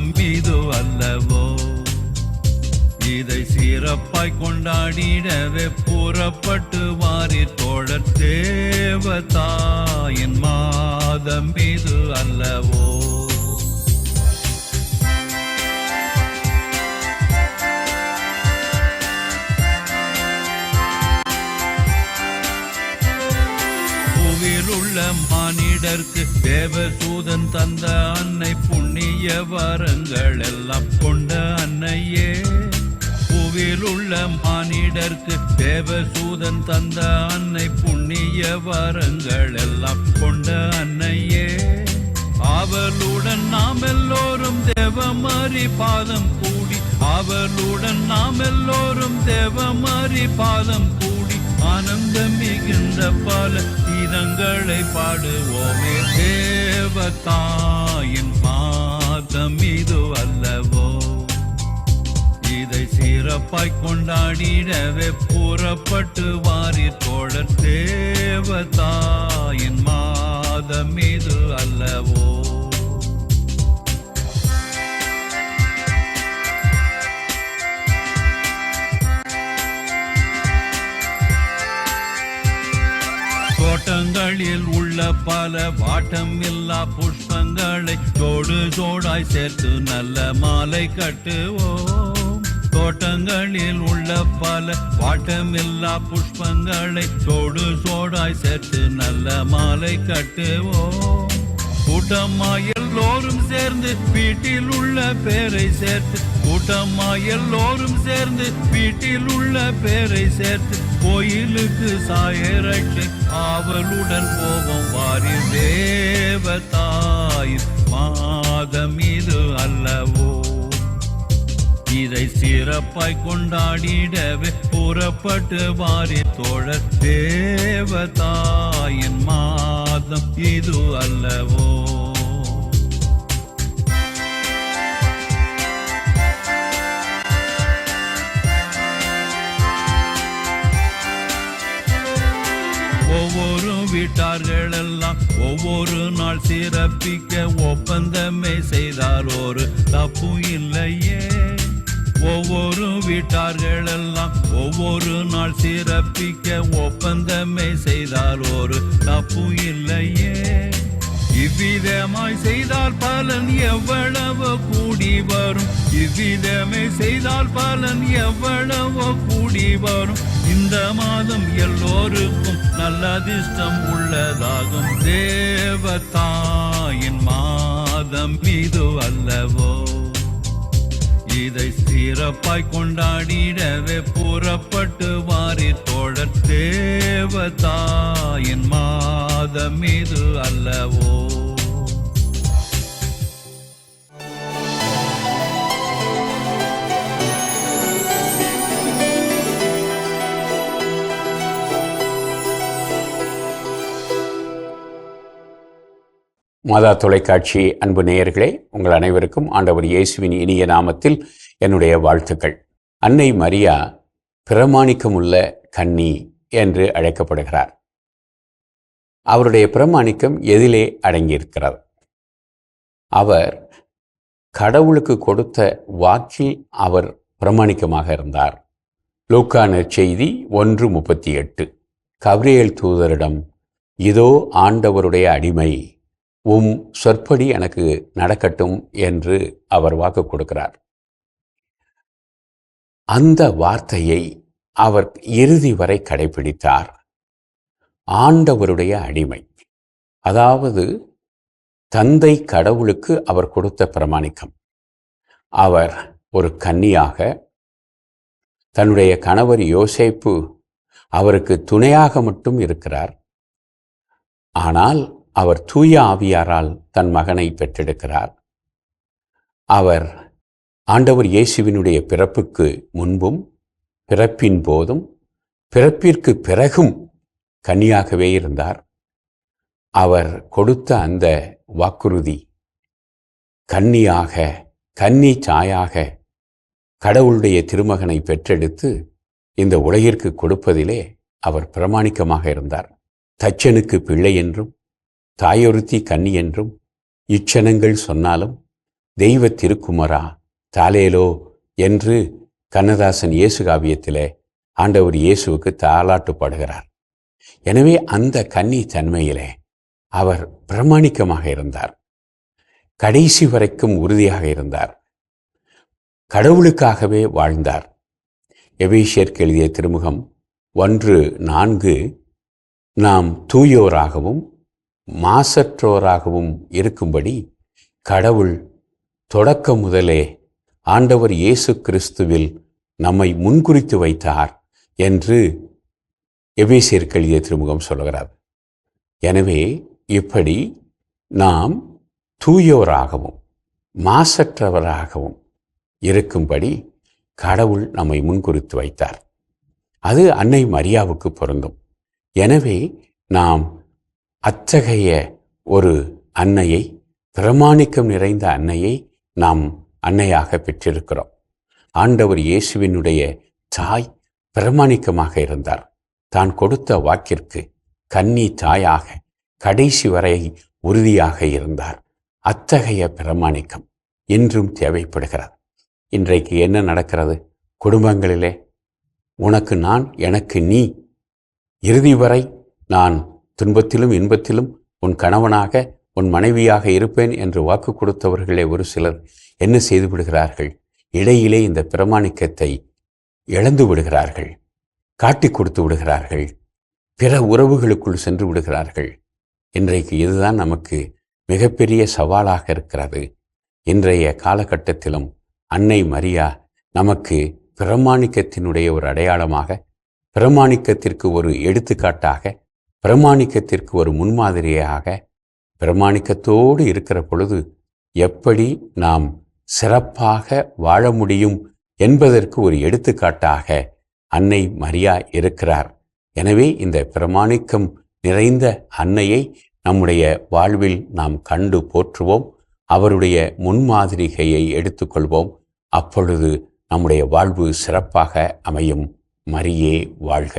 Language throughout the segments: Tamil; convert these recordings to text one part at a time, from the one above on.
மாதம் இது அல்லவோ. இதை சிறப்பாய் கொண்டாடிடவே புறப்பட்டு வாரி தோழர் தேவதாயின் மாதம் இது அல்லவோ. உள்ள மானிடர்க்கு தேவதூதன் தந்த அன்னை புண்ணிய வரங்கள் எல்லாம் கொண்ட அன்னையே. பூவில் உள்ள மானிடர்க்கு தேவதூதன் தந்த அன்னை புண்ணிய வரங்கள் எல்லாம் கொண்ட அன்னையே. அவளுடன் நாம் எல்லோரும் தேவமாரி பாதம் கூடி, அவளுடன் நாம் எல்லோரும் தேவமாரி பாதம் கூடி ஆனந்தம் மிகுந்த பல கீதங்களை பாடுவோமே. தேவதாயின் மாதம் இது அல்லவோ. இதை சிறப்பாய் கொண்டாடிடவே புறப்பட்டு வாரி தோழர் தேவதாயின் மாதம் இது அல்லவோ. தோட்டங்களில் உள்ள பல வாட்டம் இல்லா புஷ்பங்களை ஜோடு ஜோடாய் சேர்த்து நல்ல மாலை கட்டுவோம். தோட்டங்களில் உள்ள பல வாட்டமில்லா புஷ்பங்களை ஜோடு ஜோடாய் சேர்த்து நல்ல மாலை கட்டுவோம். கூட்டமாய் எல்லோரும் சேர்ந்து வீட்டில் உள்ள பேரை சேர்த்து, கூட்டமாய் எல்லோரும் சேர்ந்து வீட்டில் உள்ள பேரை சேர்த்து கோயிலுக்கு சாயரட்சி ஆவலுடன் போவோம் வாரி. தேவதாயின் மாதம் இது அல்லவோ. இதை சிறப்பாய் கொண்டாடிடவே புறப்பட்டு வாரி தோழர் தேவதாயின் மாதம் இது அல்லவோ. ஒவ்வொரு வீட்டார்கள் எல்லாம் ஒவ்வொரு நாள் சிறப்பிக்க ஒப்பந்தமே செய்தால் ஒரு தப்பு இல்லையே. ஒவ்வொரு வீட்டார்கள் எல்லாம் ஒவ்வொரு நாள் சிறப்பிக்க ஒப்பந்தமே செய்தால் ஒரு தப்பு இல்லையே. இவ்விதமாய் செய்தால் பலன் எவ்வளவோ கூடி வரும், இவ்விதமே செய்தால் பலன் எவ்வளவோ கூடி வரும். இந்த மாதம் எல்லோருக்கும் நல்ல அதிர்ஷ்டம் உள்ளதாகும். தேவதாயின் மாதம் இது அல்லவோ. இதை சிறப்பாய் கொண்டாடிடவே புறப்பட்டு வாரி தோழர் தேவதாயின் மாதம் இது அல்லவோ. மாதா தொலைக்காட்சி அன்பு நேயர்களே, உங்கள் அனைவருக்கும் ஆண்டவர் இயேசுவின் இனிய நாமத்தில் என்னுடைய வாழ்த்துக்கள். அன்னை மரியா பிரமாணிக்கமுள்ள கன்னி என்று அழைக்கப்படுகிறார். அவருடைய பிரமாணிக்கம் எதிலே அடங்கியிருக்கிறது? அவர் கடவுளுக்கு கொடுத்த வாக்கில் அவர் பிரமாணிக்கமாக இருந்தார். லூக்கா நற்செய்தி 1:38. கபிரியேல் தூதரிடம், இதோ ஆண்டவருடைய அடிமை, உம் சொற்படி எனக்கு நடக்கட்டும் என்று அவர் வாக்கு கொடுக்கிறார். அந்த வார்த்தையை அவர் இறுதி வரை கடைபிடித்தார். ஆண்டவருடைய அடிமை, அதாவது தந்தை கடவுளுக்கு அவர் கொடுத்த பிரமாணிக்கம். அவர் ஒரு கன்னியாக, தன்னுடைய கணவர் யோசேப்பு அவருக்கு துணையாக மட்டும் இருக்கிறார். ஆனால் அவர் தூய ஆவியாரால் தன் மகனை பெற்றெடுக்கிறார். அவர் ஆண்டவர் இயேசுவினுடைய பிறப்புக்கு முன்பும் பிறப்பின் போதும் பிறப்பிற்கு பிறகும் கன்னியாகவே இருந்தார். அவர் கொடுத்த அந்த வாக்குறுதி கன்னியாக, கன்னி சாயாக கடவுளுடைய திருமகனை பெற்றெடுத்து இந்த உலகிற்கு கொடுப்பதிலே அவர் பிரமாணிக்கமாக இருந்தார். தச்சனுக்கு பிள்ளை என்றும் தாயொருத்தி கன்னி என்றும் இச்சனங்கள் சொன்னாலும் தெய்வ திருக்குமரா தாலேலோ என்று கண்ணதாசன் இயேசு காவியத்திலே ஆண்டவர் இயேசுவுக்கு தாலாட்டு பாடுகிறார். எனவே அந்த கன்னி தன்மையிலே அவர் பிரமாணிக்கமாக இருந்தார். கடைசி வரைக்கும் உறுதியாக இருந்தார். கடவுளுக்காகவே வாழ்ந்தார். எபேசியருக்கு எழுதிய திருமுகம் 1:4 நாம் தூயோராகவும் மாசற்றோராகவும் இருக்கும்படி கடவுள் தொடக்க முதலே ஆண்டவர் இயேசு கிறிஸ்துவில் நம்மை முன்குறித்து வைத்தார் என்று எபேசியருக்கு எழுதிய திருமுகம் சொல்கிறார். எனவே இப்படி நாம் தூயோராகவும் மாசற்றவராகவும் இருக்கும்படி கடவுள் நம்மை முன்குறித்து வைத்தார். அது அன்னை மரியாவுக்கு பொருந்தும். எனவே நாம் அத்தகைய ஒரு அன்னையை, பிரமாணிக்கம் நிறைந்த அன்னையை நாம் அன்னையாக பெற்றிருக்கிறோம். ஆண்டவர் இயேசுவினுடைய தாய் பிரமாணிக்கமாக இருந்தார். தான் கொடுத்த வாக்கிற்கு கன்னி தாயாக கடைசி வரை உறுதியாக இருந்தார். அத்தகைய பிரமாணிக்கம் இன்றும் தேவைப்படுகிறது. இன்றைக்கு என்ன நடக்கிறது? குடும்பங்களிலே உனக்கு நான், எனக்கு நீ, இறுதி வரை நான் துன்பத்திலும் இன்பத்திலும் உன் கணவனாக உன் மனைவியாக இருப்பேன் என்று வாக்கு கொடுத்தவர்களே ஒரு சிலர் என்ன செய்து விடுகிறார்கள்? இடையிலே இந்த பிரமாணிக்கத்தை இழந்து விடுகிறார்கள், காட்டி கொடுத்து விடுகிறார்கள், பிற உறவுகளுக்குள் சென்று விடுகிறார்கள். இன்றைக்கு இதுதான் நமக்கு மிகப்பெரிய சவாலாக இருக்கிறது. இன்றைய காலகட்டத்திலும் அன்னை மரியா நமக்கு பிரமாணிக்கத்தினுடைய ஒரு அடையாளமாக, பிரமாணிக்கத்திற்கு ஒரு எடுத்துக்காட்டாக, பிரமாணிக்கத்திற்கு ஒரு முன்மாதிரியாக, பிரமாணிக்கத்தோடு இருக்கிற பொழுது எப்படி நாம் சிறப்பாக வாழ முடியும் என்பதற்கு ஒரு எடுத்துக்காட்டாக அன்னை மரியா இருக்கிறார். எனவே இந்த பிரமாணிக்கம் நிறைந்த அன்னையை நம்முடைய வாழ்வில் நாம் கண்டு போற்றுவோம். அவருடைய முன்மாதிரிகையை எடுத்துக்கொள்வோம். அப்பொழுது நம்முடைய வாழ்வு சிறப்பாக அமையும். மரியே வாழ்க.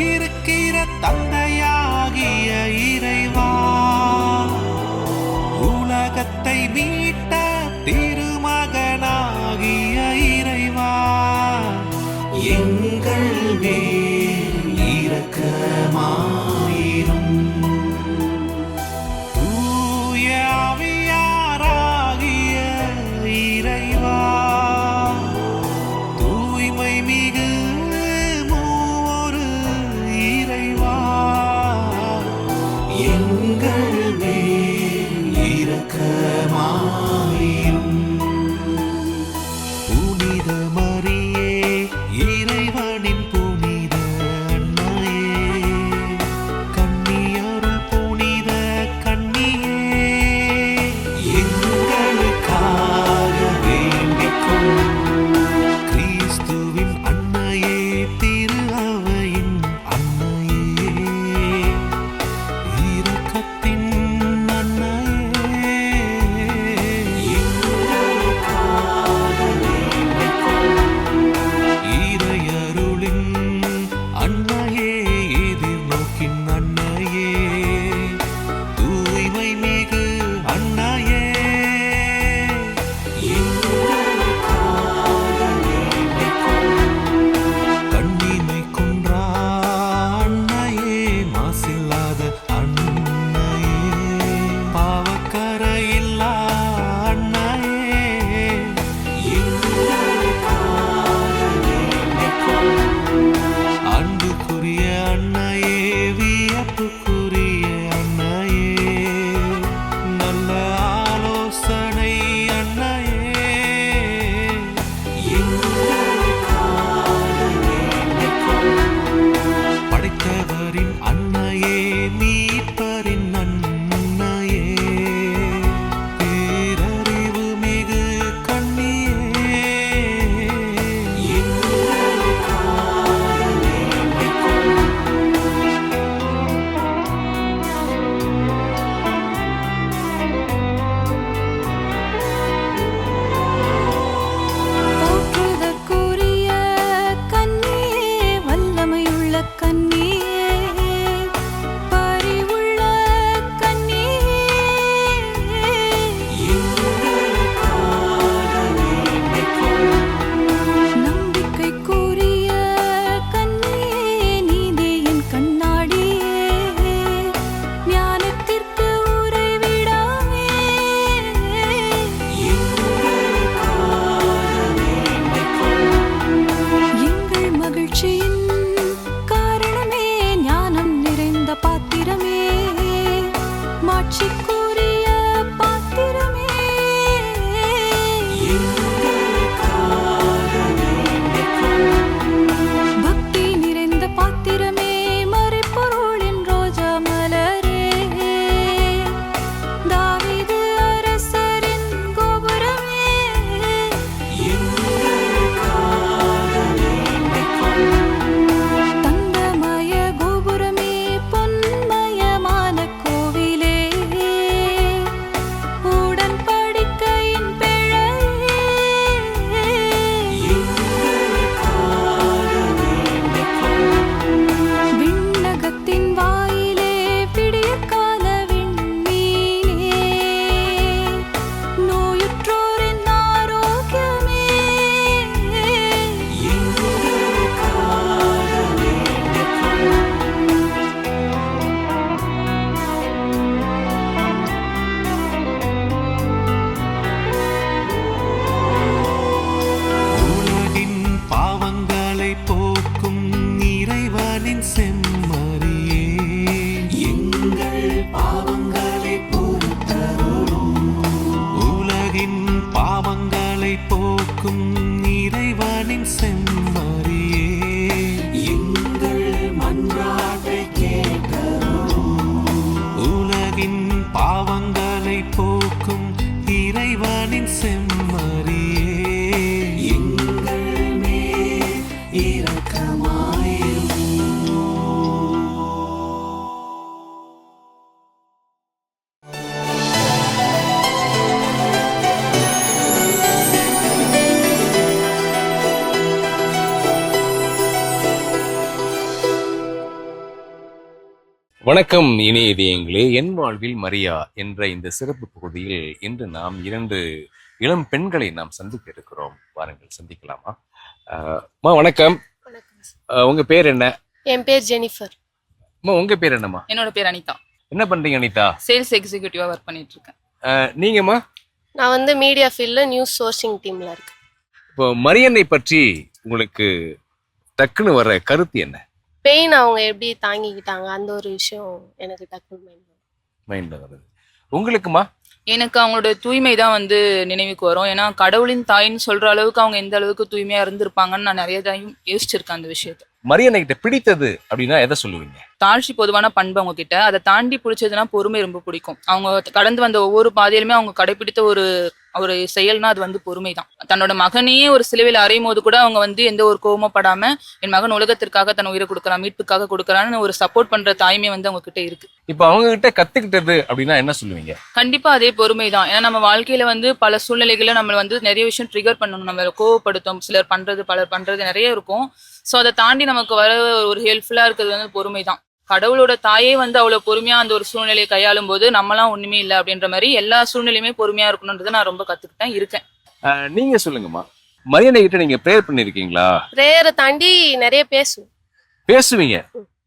இருக்கிற தந்தையாகிய இறைவா, உலகத்தை மீட்ட திருமகனாகிய இறைவா, எங்கள் மேல் இரக்கமாயிரும். தூய ஆவியாராகிய இறைவா, தூய்மை மிகு மூவொரு இறைவா, எங்கள் மேல் இரக்கமாயிரும். போக்கும் இறைவனின் செம்மறியே, எங்கள் மன்றாட்டை கேட்டருளும். உலகின் பாவங்களை போக்கும் இறைவனின் செம்மறியே, எங்கள் மேல் இரக்கமாயிரும். வணக்கம் இணைய இதயங்களே, என் வாழ்வில் மரியா என்ற இந்த சிறப்பு பகுதியில் இன்று நாம் 2 இளம் பெண்களை நாம் சந்திக்க இருக்கிறோம். வாருங்கள் சந்திக்கலாமா? வணக்கம். வணக்கம். உங்க பேர் என்ன? என் பேர் ஜெனிஃபர். உங்க பேர் என்னம்மா? என்னோட பேர் அனிதா. என்ன பண்றீங்க அனிதா? சேல்ஸ் எக்ஸிக்யூட்டிவா ஒர்க் பண்ணிட்டு இருக்கேன். நீங்கம்மா? நான் வந்து மீடியா ஃபீல்டில் நியூஸ் சோர்சிங் டீம்ல இருக்கேன். இப்போ மரியன்னை பற்றி உங்களுக்கு டக்குன்னு வர கருத்து என்ன? பெயின் அவங்க எப்படி தாங்கிக்கிட்டாங்க, அந்த ஒரு விஷயம் எனக்கு டக்குனு மைண்ட்ல வருது. உங்களுக்குமா? எனக்கு அவங்களோட தூய்மை தான் வந்து நினைவுக்கு வரும். ஏன்னா கடவுளின் தாயின்னு சொல்ற அளவுக்கு அவங்க எந்த அளவுக்கு தூய்மையா இருந்திருப்பாங்கன்னு நான் நிறைய டைம் யோசிச்சிருக்கேன் அந்த விஷயத்த. மரியன்னை கிட்ட பிடித்தது அப்படின்னா எதை சொல்லுவீங்க? தாழ்ச்சி பொதுவான பண்பு அவங்க கிட்ட. அதை தாண்டி பிடிச்சதுன்னா பொறுமை ரொம்ப பிடிக்கும். அவங்க கடந்து வந்த ஒவ்வொரு பாதையிலுமே அவங்க கடைபிடித்த ஒரு செயல்னா அது வந்து பொறுமை தான். தன்னோட மகனையே ஒரு சிலுவையில் அறையும் போது கூட அவங்க வந்து எந்த ஒரு கோபப்படாம என் மகன் உலகத்திற்காக தன் உயிரை கொடுக்குறான், மீட்புக்காக கொடுக்குறான்னு ஒரு சப்போர்ட் பண்ற தாய்மை வந்து அவங்க கிட்ட இருக்கு. இப்போ அவங்க கிட்ட கத்துக்கிட்டது அப்படின்னா என்ன சொல்லுவீங்க? கண்டிப்பா அதே பொறுமை தான். ஏன்னா நம்ம வாழ்க்கையில வந்து பல சூழ்நிலைகளை நம்ம வந்து நிறைய விஷயம் ட்ரிகர் பண்ணணும், நம்ம கோவப்படுத்தும், சிலர் பண்றது பலர் பண்றது நிறைய இருக்கும். ஸோ அதை தாண்டி நமக்கு வர ஒரு ஹெல்ப்ஃபுல்லா இருக்கிறது வந்து பொறுமை தான். கடவுளோட தாயே வந்து அவ்வளவு பொறுமையா அந்த ஒரு சூழ்நிலையை கையாளும் போது நம்மளாம் ஒண்ணுமே இல்லை அப்படின்ற மாதிரி எல்லா சூழ்நிலையுமே பொறுமையா இருக்கணும்ன்றதை நான் ரொம்ப கத்துக்கிட்டேன் இருக்கேன். நீங்க சொல்லுங்கம்மா, மரியன்னை கிட்ட நீங்க ப்ரேயர் பண்ணிருக்கீங்களா? ப்ரேயரை தாண்டி நிறைய பேசுவீங்க?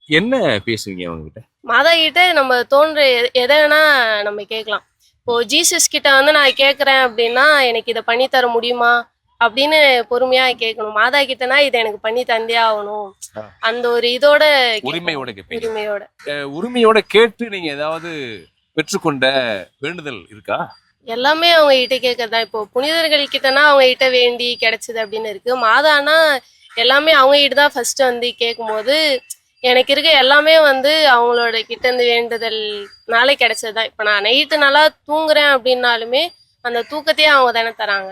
என்ன பேசுவீங்க அவங்க கிட்ட? மாதா கிட்ட நம்ம தோன்ற எதைனா நம்ம கேட்கலாம். இப்போ ஜீசஸ் கிட்ட வந்து நான் கேட்குறேன் அப்படின்னா எனக்கு இதை பண்ணி தர முடியுமா அப்படின்னு பொறுமையா கேட்கணும். மாதா கிட்டனா இதை எனக்கு பண்ணி தந்தே ஆகணும், அந்த ஒரு இதோட உரிமையோட கேட்டு நீங்க ஏதாவது பெற்றுக்கொண்ட வேண்டுதல் இருக்கா? எல்லாமே அவங்க கிட்ட கேட்கறதா. இப்போ புனிதர்கள் கிட்டனா அவங்க கிட்ட வேண்டி கிடைச்சது அப்படின்னு இருக்கு. மாதானா எல்லாமே அவங்க கிட்ட தான் ஃபர்ஸ்ட் வந்து கேட்கும் போது எனக்கு இருக்க எல்லாமே வந்து அவங்களோட கிட்ட இருந்து வேண்டுதல்னால கிடைச்சதுதான். இப்ப நான் நைட்டு நல்லா தூங்குறேன் அப்படின்னாலுமே அந்த தூக்கத்தையே அவங்க தானே தராங்க.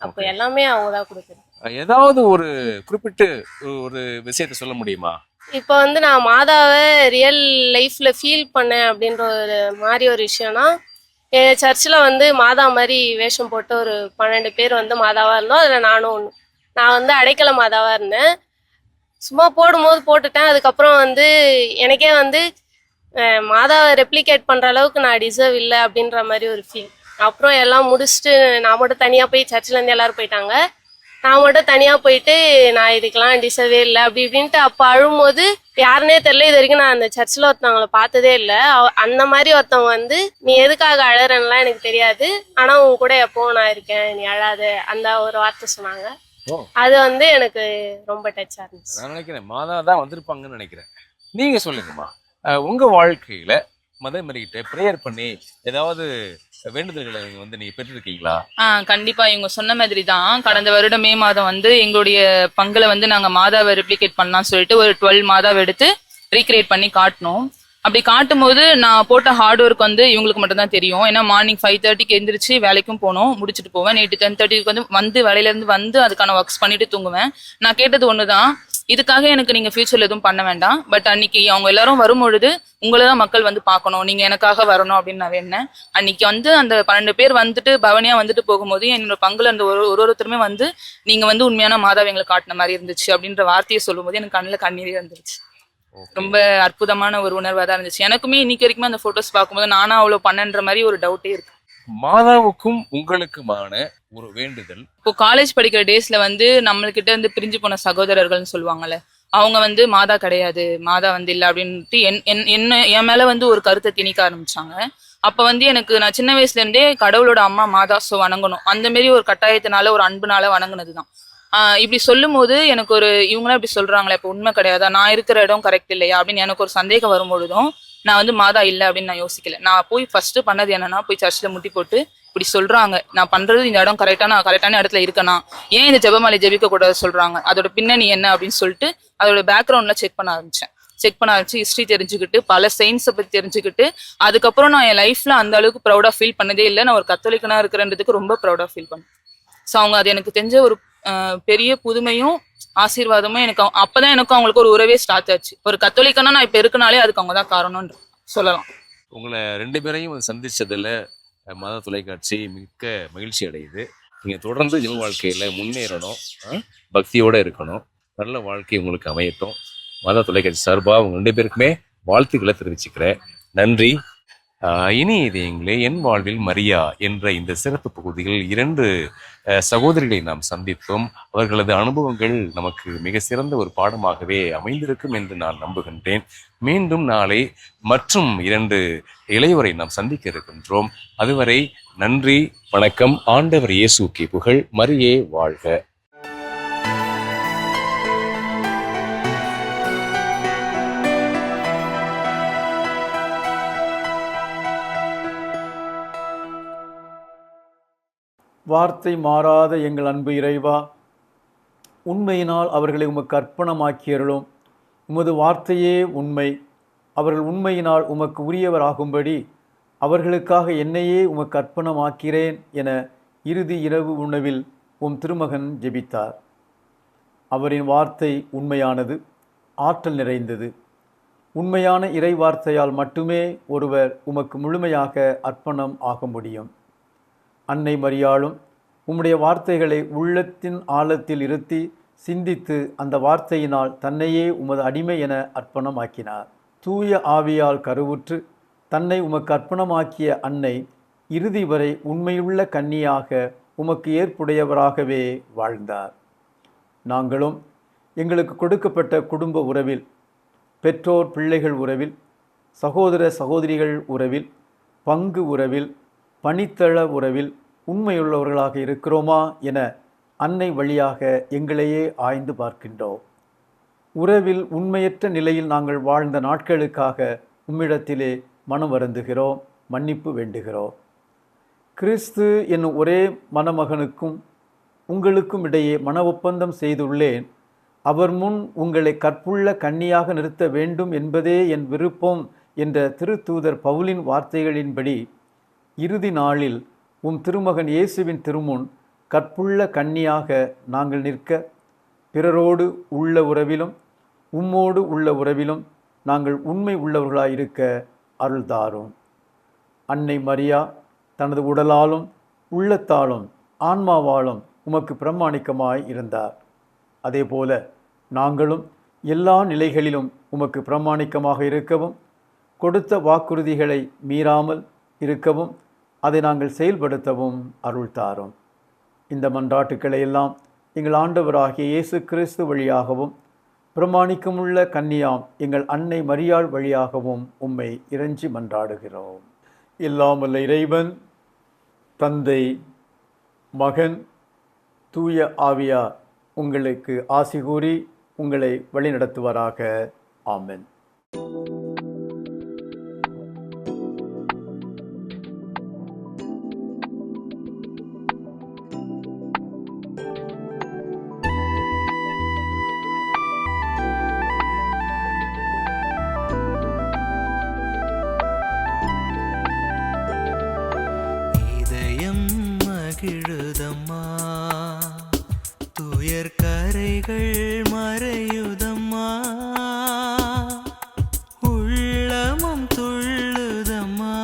அப்போ எல்லாமே அவங்க தான் கொடுக்குறது. ஏதாவது ஒரு குறிப்பிட்டு ஒரு விஷயத்த சொல்ல முடியுமா? இப்போ வந்து நான் மாதாவை ரியல் லைஃப்ல ஃபீல் பண்ணேன் அப்படின்ற ஒரு மாதிரி ஒரு விஷயம்னா, என் சர்ச்சில் வந்து மாதா மாதிரி வேஷம் போட்டு ஒரு 12 பேர் வந்து மாதாவா இருந்தோம். அதில் நானும் ஒன்று. நான் வந்து அடைக்கல மாதாவா இருந்தேன். சும்மா போடும்போது போட்டுட்டேன். அதுக்கப்புறம் வந்து எனக்கே வந்து மாதாவை ரெப்ளிகேட் பண்ற அளவுக்கு நான் டிசர்வ் இல்லை அப்படின்ற மாதிரி ஒரு ஃபீல். அப்புறம் எல்லாம் முடிச்சுட்டு நான் மட்டும் தனியா போய் சர்ச்சில் இருந்து எல்லாரும் போயிட்டாங்க. நான் மட்டும் தனியா போயிட்டு நான் இதுக்கெல்லாம் டிசர்வே இல்லை அப்படி இப்படின்ட்டு அப்போ அழும்போது யாருன்னே தெரியல. இது வரைக்கும் நான் அந்த சர்ச்சில் ஒருத்தவங்களை பார்த்ததே இல்லை. அந்த மாதிரி ஒருத்தவங்க வந்து நீ எதுக்காக அழறன்னுலாம் எனக்கு தெரியாது, ஆனா உன் கூட எப்பவும் நான் இருக்கேன், நீ அழாத, அந்த ஒரு வார்த்தை சொன்னாங்க. அது வந்து எனக்கு ரொம்ப டச்சா இருந்துச்சு. நான் நினைக்கிறேன் மாதா தான் வந்திருப்பாங்கன்னு நினைக்கிறேன். நீங்க சொல்லுங்கம்மா, உங்க வாழ்க்கையில மதமரிகிட்ட ப்ரேயர் பண்ணி ஏதாவது வேண்டுதல்களை வந்து நீங்க பெற்றிருக்கீங்களா? கண்டிப்பா இவங்க சொன்ன மாதிரி தான். கடந்த வருடம் மே மாதம் வந்து எங்களுடைய பங்குல வந்து நாங்க மாதாவை ரெப்ளிகேட் பண்ணலாம்னு சொல்லிட்டு ஒரு 12 மாதாவை எடுத்து ரீக்ரியேட் பண்ணி காட்டணும். அப்படி காட்டும் போது நான் போட்ட ஹார்ட் ஒர்க் வந்து இவங்களுக்கு மட்டும் தான் தெரியும். ஏன்னா மார்னிங் 5:30க்கு எந்திரிச்சு வேலைக்கும் போனோம், முடிச்சுட்டு போவேன். நைட்டு 10:30க்கு வந்து வேலையில இருந்து வந்து அதுக்கான ஒர்க்ஸ் பண்ணிட்டு தூங்குவேன். நான் கேட்டது ஒண்ணுதான், இதுக்காக எனக்கு நீங்க ஃபியூச்சர்ல எதுவும் பண்ண வேண்டாம், பட் அன்னைக்கு அவங்க எல்லாரும் வரும்பொழுது உங்களை தான் மக்கள் வந்து பார்க்கணும், நீங்க எனக்காக வரணும் அப்படின்னு நான் வேணேன். அன்னைக்கு வந்து அந்த 12 பேர் வந்துட்டு பவனியா வந்துட்டு போகும்போது என்னோட பங்குல அந்த ஒருத்தருமே வந்து நீங்க வந்து உண்மையான மாதாவை எங்களுக்கு காட்டின மாதிரி இருந்துச்சு அப்படின்ற வார்த்தையை சொல்லும் போது எனக்கு கண்ணில் கண்ணீரே வந்துருச்சு. ரொம்ப அற்புதமான ஒரு உணர்வா தான் இருந்துச்சு. எனக்குமே இன்னைக்கு வரைக்குமே அந்த போட்டோஸ் பார்க்கும்போது நானா அவ்வளவு பண்ணன்ற மாதிரி ஒரு டவுட்டே இருக்கு. மாதாவுக்கும் உங்களுக்குமான ஒரு வேண்டுதல், இப்போ காலேஜ் படிக்கிற டேஸ்ல வந்து நம்மள்கிட்ட இருந்து பிரிஞ்சு போன சகோதரர்கள்னு சொல்லுவாங்கல்ல, அவங்க வந்து மாதா கிடையாது, மாதா வந்து இல்லை அப்படின்ட்டு என் மேல வந்து ஒரு கருத்தை திணிக்க ஆரம்பிச்சாங்க. அப்ப வந்து எனக்கு நான் சின்ன வயசுல இருந்தே கடவுளோட அம்மா மாதா, சோ வணங்கணும், அந்த மாரி ஒரு கட்டாயத்தினால ஒரு அன்புனால வணங்குனதுதான். இப்படி சொல்லும் போது எனக்கு ஒரு இவங்களாம் இப்படி சொல்றாங்களே, இப்ப உண்மை கிடையாதா, நான் இருக்கிற இடம் கரெக்ட் இல்லையா அப்படின்னு எனக்கு ஒரு சந்தேகம் வரும்பொழுதும் நான் வந்து மாதா இல்லை அப்படின்னு நான் யோசிக்கல. நான் போய் ஃபர்ஸ்ட் பண்ணது என்னன்னா, போய் சர்ச்சில் முட்டி போட்டு இப்படி சொல்றாங்க, நான் பண்றது இந்த இடம் கரெக்டான இடத்துல இருக்கனா, ஏன் இந்த ஜெபமாலை ஜெபிக்க கூடாது சொல்றாங்க, அதோட பின்னணி என்ன அப்படின்னு சொல்லிட்டு அதோட பேக்ரவுண்ட்ல செக் பண்ண ஆரம்பிச்சு ஹிஸ்டரி தெரிஞ்சுக்கிட்டு பல சயின்ஸை பத்தி தெரிஞ்சுக்கிட்டு அதுக்கப்புறம் நான் என் லைஃப்ல அந்த அளவுக்கு ப்ரௌடா ஃபீல் பண்ணதே இல்லை. நான் ஒரு கத்தோலிக்கனா இருக்கிறன்றதுக்கு ரொம்ப ப்ரௌடா ஃபீல் பண்ணேன். ஸோ அவங்க அது எனக்கு தெரிஞ்ச ஒரு பெரிய புதுமையும் ஆசீர்வாதமும். எனக்கு அப்பதான் எனக்கும் அவங்களுக்கு ஒரு உறவே ஸ்டார்ட் ஆச்சு. ஒரு கத்தோலிக்கனா நான் இப்ப இருக்கனாலே அதுக்கு அவங்க தான் காரணம்னு சொல்லலாம். உங்களை 2 பேரையும் சந்திச்சதுல மத தொலைக்காட்சி மிக்க மகிழ்ச்சி அடையுது. நீங்க தொடர்ந்து ஜெப வாழ்க்கையில முன்னேறணும், பக்தியோட இருக்கணும், நல்ல வாழ்க்கை உங்களுக்கு அமையட்டும். மத தொலைக்காட்சி சார்பா உங்க 2 பேருக்குமே வாழ்த்துக்களை தெரிவிச்சுக்கிறேன். நன்றி. இனி இதயங்களே, என் வாழ்வில் மரியா என்ற இந்த சிறப்பு பகுதியில் 2 சகோதரிகளை நாம் சந்தித்தோம். அவர்களது அனுபவங்கள் நமக்கு மிக சிறந்த ஒரு பாடமாகவே அமைந்திருக்கும் என்று நான் நம்புகின்றேன். மீண்டும் நாளை மற்றும் 2 இளையோரை நாம் சந்திக்க இருக்கின்றோம். அதுவரை நன்றி, வணக்கம். ஆண்டவர் இயேசுவுக்கே புகழ், மரியே வாழ்க. வார்த்தை மாறாத எங்கள் அன்பு இறைவா, உண்மையினால் அவர்களை உமக்கு அர்ப்பணமாக்கியருளும். உமது வார்த்தையே உண்மை. அவர்கள் உண்மையினால் உமக்கு உரியவராகும்படி அவர்களுக்காக என்னையே உமக்கு அர்ப்பணமாக்கிறேன் என இறுதி இரவு உணவில் திருமகன் ஜெபித்தார். அவரின் வார்த்தை உண்மையானது, ஆற்றல் நிறைந்தது. உண்மையான இறை வார்த்தையால் மட்டுமே ஒருவர் உமக்கு முழுமையாக அர்ப்பணம் ஆக முடியும். அன்னை மரியாளும் உம்முடைய வார்த்தைகளை உள்ளத்தின் ஆழத்தில் இருத்தி சிந்தித்து அந்த வார்த்தையினால் தன்னையே உமது அடிமை என அர்ப்பணமாக்கினார். தூய ஆவியால் கருவுற்று தன்னை உமக்கு அர்ப்பணமாக்கிய அன்னை இறுதி வரை உண்மையுள்ள கன்னியாக உமக்கு ஏற்புடையவராகவே வாழ்ந்தார். நாங்களும் எங்களுக்கு கொடுக்கப்பட்ட குடும்ப உறவில், பெற்றோர் பிள்ளைகள் உறவில், சகோதர சகோதரிகள் உறவில், பங்கு உறவில், பணித்தள உறவில் உண்மையுள்ளவர்களாக இருக்கிறோமா என அன்னை வழியாக எங்களையே ஆய்ந்து பார்க்கின்றோம். உறவில் உண்மையற்ற நிலையில் நாங்கள் வாழ்ந்த நாட்களுக்காக உம்மிடத்திலே மனம் வருந்துகிறோம், மன்னிப்பு வேண்டுகிறோம். கிறிஸ்து என்னும் ஒரே மணமகனுக்கும் உங்களுக்கும் இடையே மன ஒப்பந்தம் செய்துள்ளேன். அவர் முன் உங்களை கற்புள்ள கன்னியாக நிறுத்த வேண்டும் என்பதே என் விருப்பம் என்ற திருத்தூதர் பவுலின் வார்த்தைகளின்படி இறுதி நாளில் திருமகன் இயேசுவின் திருமுன் கற்புள்ள கன்னியாக நாங்கள் நிற்க, பிறரோடு உள்ள உறவிலும் உம்மோடு உள்ள உறவிலும் நாங்கள் உண்மை உள்ளவர்களாயிருக்க அருள்தாரும். அன்னை மரியா தனது உடலாலும் உள்ளத்தாலும் ஆன்மாவாலும் உமக்கு பிரமாணிக்கமாய் இருந்தார். அதேபோல நாங்களும் எல்லா நிலைகளிலும் உமக்கு பிரமாணிக்கமாக இருக்கவும், கொடுத்த வாக்குறுதிகளை மீறாமல் இருக்கவும், அதை நாங்கள் செயல்படுத்தவும் அருள்தாரும். இந்த மன்றாட்டுக்களை எல்லாம் எங்கள் ஆண்டவராகிய இயேசு கிறிஸ்து வழியாகவும் பிரமாணிக்கமுள்ள கன்னியாம் எங்கள் அன்னை மரியாள் வழியாகவும் உம்மை இறைஞ்சி மன்றாடுகிறோம். எல்லாம் வல்ல இறைவன், தந்தை, மகன், தூய ஆவியார் உங்களுக்கு ஆசி கூறி உங்களை வழிநடத்துவாராக. ஆமென். மகிழுதம்மா, துயர் கரைகள் மறையுதம்மா, உள்ளமும் துள்ளுதம்மா,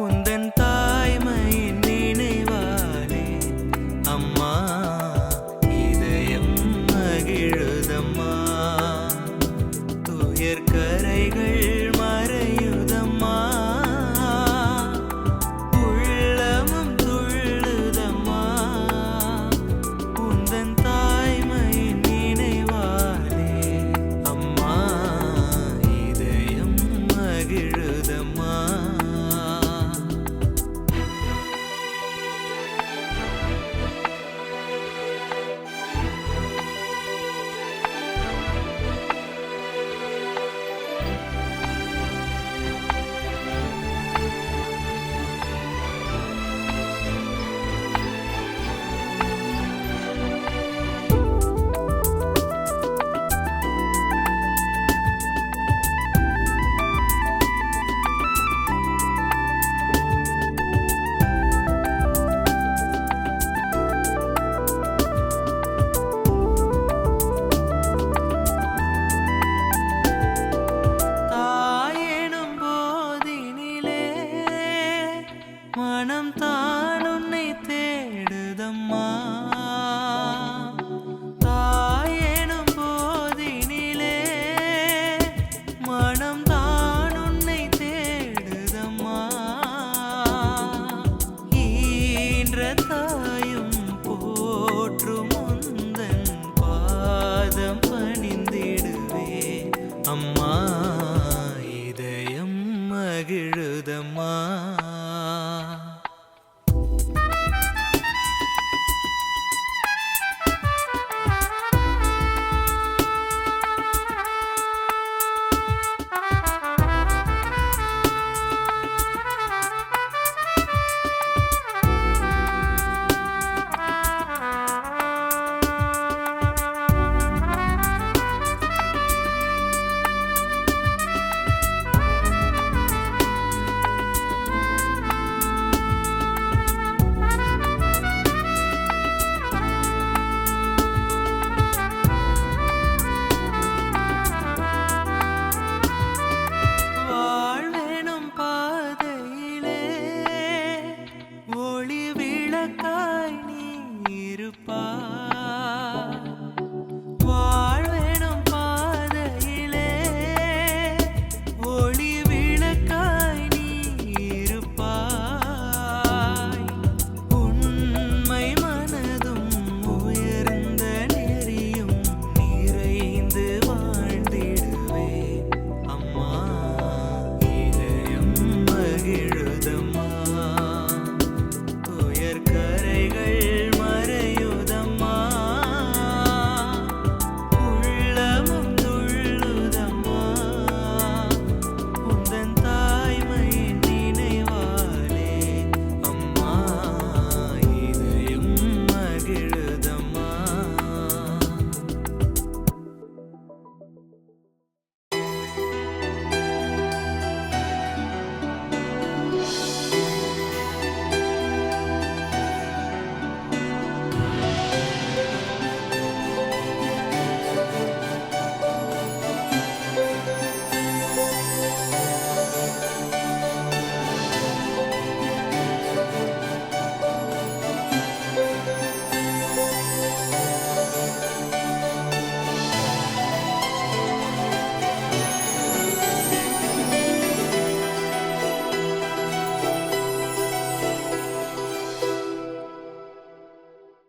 உந்தன் தாய்மையின் நினைவாலே அம்மா, இதயம் மகிழுதம்மா, துயர் கரைகள் மறையுதம்மா, உந்தன் தாய்மையின் நினைவா மனம் தான்